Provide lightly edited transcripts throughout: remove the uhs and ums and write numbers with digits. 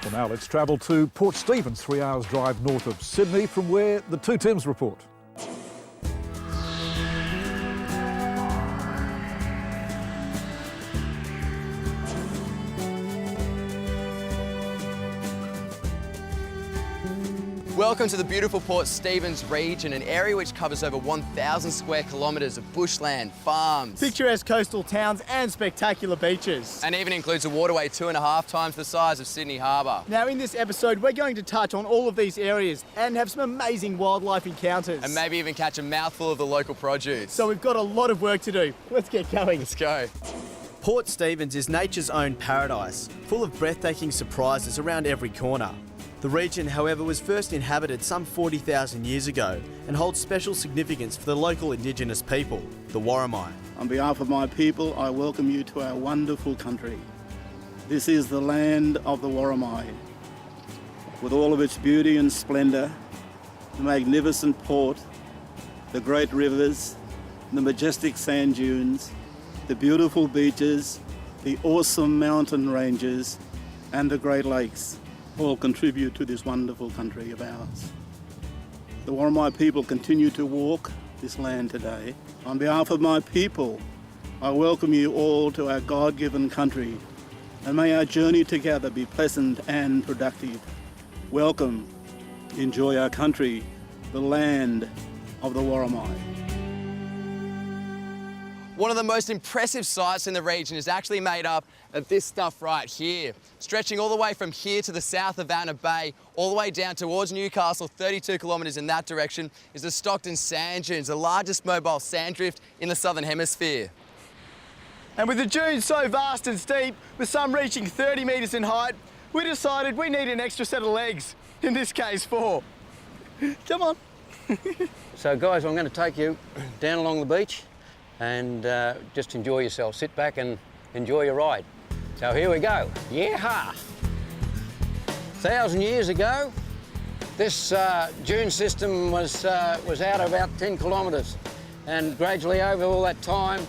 Well, now let's travel to Port Stephens, 3 hours drive north of Sydney, from where the Two Tims report. Welcome to the beautiful Port Stephens region, an area which covers over 1,000 square kilometres of bushland, farms, picturesque coastal towns and spectacular beaches. And even includes a waterway 2.5 times the size of Sydney Harbour. Now in this episode we're going to touch on all of these areas and have some amazing wildlife encounters. And maybe even catch a mouthful of the local produce. So we've got a lot of work to do. Let's get going. Let's go. Port Stephens is nature's own paradise, full of breathtaking surprises around every corner. The region, however, was first inhabited some 40,000 years ago and holds special significance for the local Indigenous people, the Worrimi. On behalf of my people, I welcome you to our wonderful country. This is the land of the Worrimi, with all of its beauty and splendour, the magnificent port, the great rivers, the majestic sand dunes, the beautiful beaches, the awesome mountain ranges, and the Great Lakes. All contribute to this wonderful country of ours. The Worrimi people continue to walk this land today. On behalf of my people, I welcome you all to our God-given country, and may our journey together be pleasant and productive. Welcome, enjoy our country, the land of the Worrimi. One of the most impressive sights in the region is actually made up of this stuff right here. Stretching all the way from here to the south of Anna Bay, all the way down towards Newcastle, 32 kilometres in that direction, is the Stockton sand dunes, the largest mobile sand drift in the southern hemisphere. And with the dunes so vast and steep, with some reaching 30 metres in height, we decided we need an extra set of legs, in this case 4. Come on. So guys, I'm going to take you down along the beach and just enjoy yourself. Sit back and enjoy your ride. So here we go. Yeehaw! 1,000 years ago, this dune system was out about 10 kilometres, and gradually over all that time,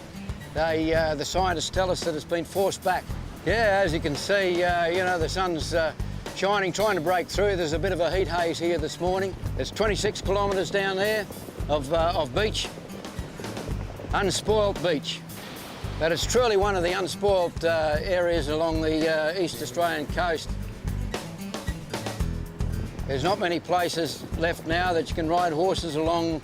the scientists tell us that it's been forced back. Yeah, as you can see, you know, the sun's shining, trying to break through. There's a bit of a heat haze here this morning. There's 26 kilometres down there of beach. Unspoilt beach, but it's truly one of the unspoilt areas along the East Australian coast. There's not many places left now that you can ride horses along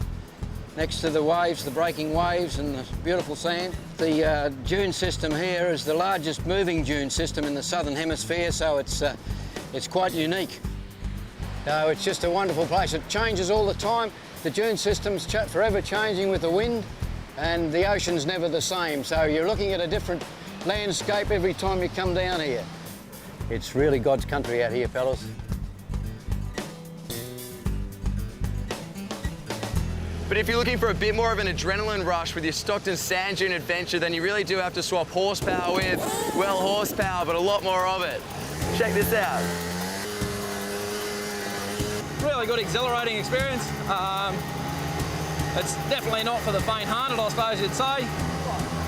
next to the waves, the breaking waves and the beautiful sand. The dune system here is the largest moving dune system in the southern hemisphere, so it's quite unique. So it's just a wonderful place. It changes all the time. The dune system's forever changing with the wind, and the ocean's never the same, so you're looking at a different landscape every time you come down here. It's really God's country out here, fellas. But if you're looking for a bit more of an adrenaline rush with your Stockton sand dune adventure, then you really do have to swap horsepower with, well, horsepower, but a lot more of it. Check this out. Really good, exhilarating experience. It's definitely not for the faint-hearted, I suppose you'd say.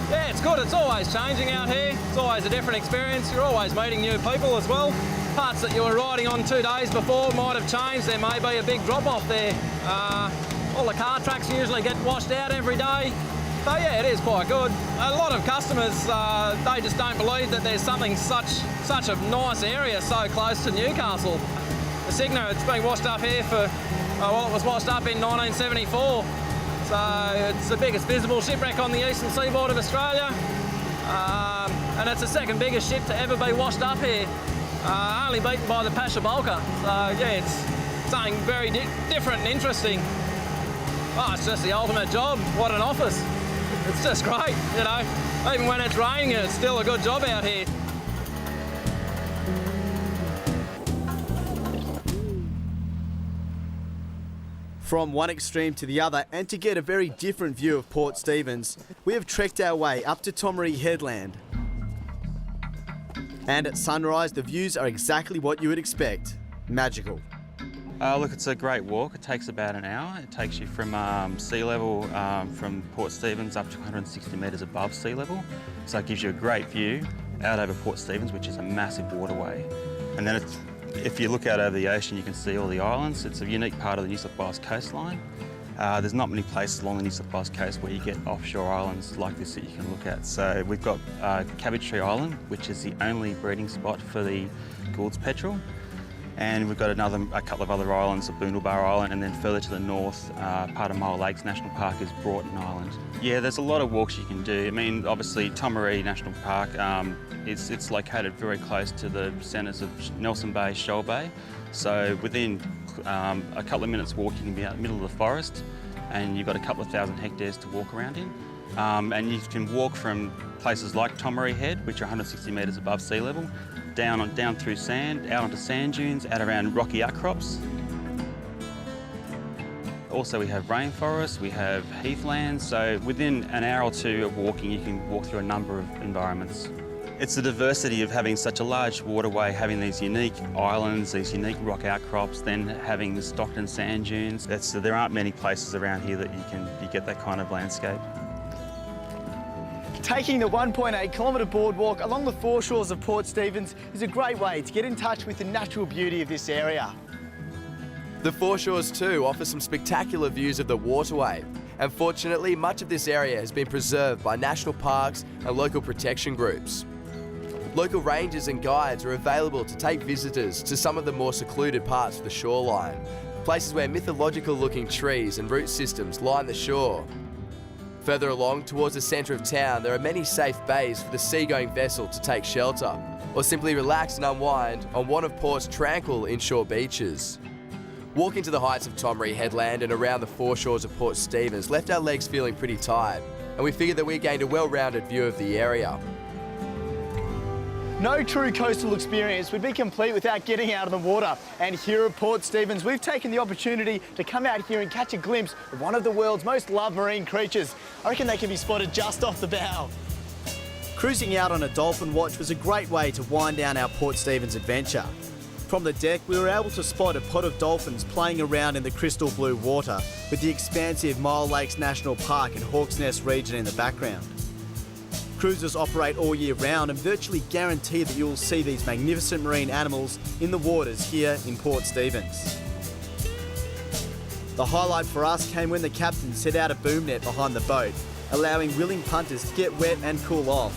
Yeah, it's good. It's always changing out here. It's always a different experience. You're always meeting new people as well. Parts that you were riding on 2 days before might have changed. There may be a big drop-off there. All the car tracks usually get washed out every day. So yeah, it is quite good. A lot of customers, they just don't believe that there's something such a nice area so close to Newcastle. The Cygna, it's been washed up here for, well, it was washed up in 1974. So it's the biggest visible shipwreck on the eastern seaboard of Australia, and it's the second biggest ship to ever be washed up here, only beaten by the Pashabolka. So yeah, it's something very different and interesting. Oh, it's just the ultimate job. What an office. It's just great, you know. Even when it's raining, it's still a good job out here. From one extreme to the other, and to get a very different view of Port Stephens, we have trekked our way up to Tomaree Headland. And at sunrise, the views are exactly what you would expect. Magical. Look, it's a great walk. It takes about an hour. It takes you from sea level from Port Stephens up to 160 metres above sea level. So it gives you a great view out over Port Stephens, which is a massive waterway. And then it's If you look out over the ocean, you can see all the islands. It's a unique part of the New South Wales coastline. There's not many places along the New South Wales coast where you get offshore islands like this that you can look at. So we've got Cabbage Tree Island, which is the only breeding spot for the Gould's petrel. And we've got a couple of other islands, Boondlebar Island, and then further to the north, part of Mole Lakes National Park is Broughton Island. Yeah, there's a lot of walks you can do. I mean, obviously, Tomaree National Park, it's located very close to the centres of Nelson Bay, Shoal Bay. So within a couple of minutes walk, you can be out in the middle of the forest, and you've got a couple of thousand hectares to walk around in. And you can walk from places like Tomaree Head, which are 160 metres above sea level, down through sand, out onto sand dunes, out around rocky outcrops. Also we have rainforests, we have heathlands, so within an hour or two of walking you can walk through a number of environments. It's the diversity of having such a large waterway, having these unique islands, these unique rock outcrops, then having the Stockton sand dunes. There aren't many places around here that you get that kind of landscape. Taking the 1.8 kilometre boardwalk along the foreshores of Port Stephens is a great way to get in touch with the natural beauty of this area. The foreshores too offer some spectacular views of the waterway, and fortunately much of this area has been preserved by national parks and local protection groups. Local rangers and guides are available to take visitors to some of the more secluded parts of the shoreline, places where mythological looking trees and root systems line the shore. Further along, towards the centre of town, there are many safe bays for the seagoing vessel to take shelter, or simply relax and unwind on one of Port's tranquil inshore beaches. Walking to the heights of Tomaree Headland and around the foreshores of Port Stephens left our legs feeling pretty tired, and we figured that we gained a well-rounded view of the area. No true coastal experience would be complete without getting out of the water. And here at Port Stephens, we've taken the opportunity to come out here and catch a glimpse of one of the world's most loved marine creatures. I reckon they can be spotted just off the bow. Cruising out on a dolphin watch was a great way to wind down our Port Stephens adventure. From the deck, we were able to spot a pod of dolphins playing around in the crystal blue water, with the expansive Mole Lakes National Park and Hawk's Nest region in the background. Cruises operate all year round and virtually guarantee that you will see these magnificent marine animals in the waters here in Port Stephens. The highlight for us came when the captain set out a boom net behind the boat, allowing willing punters to get wet and cool off.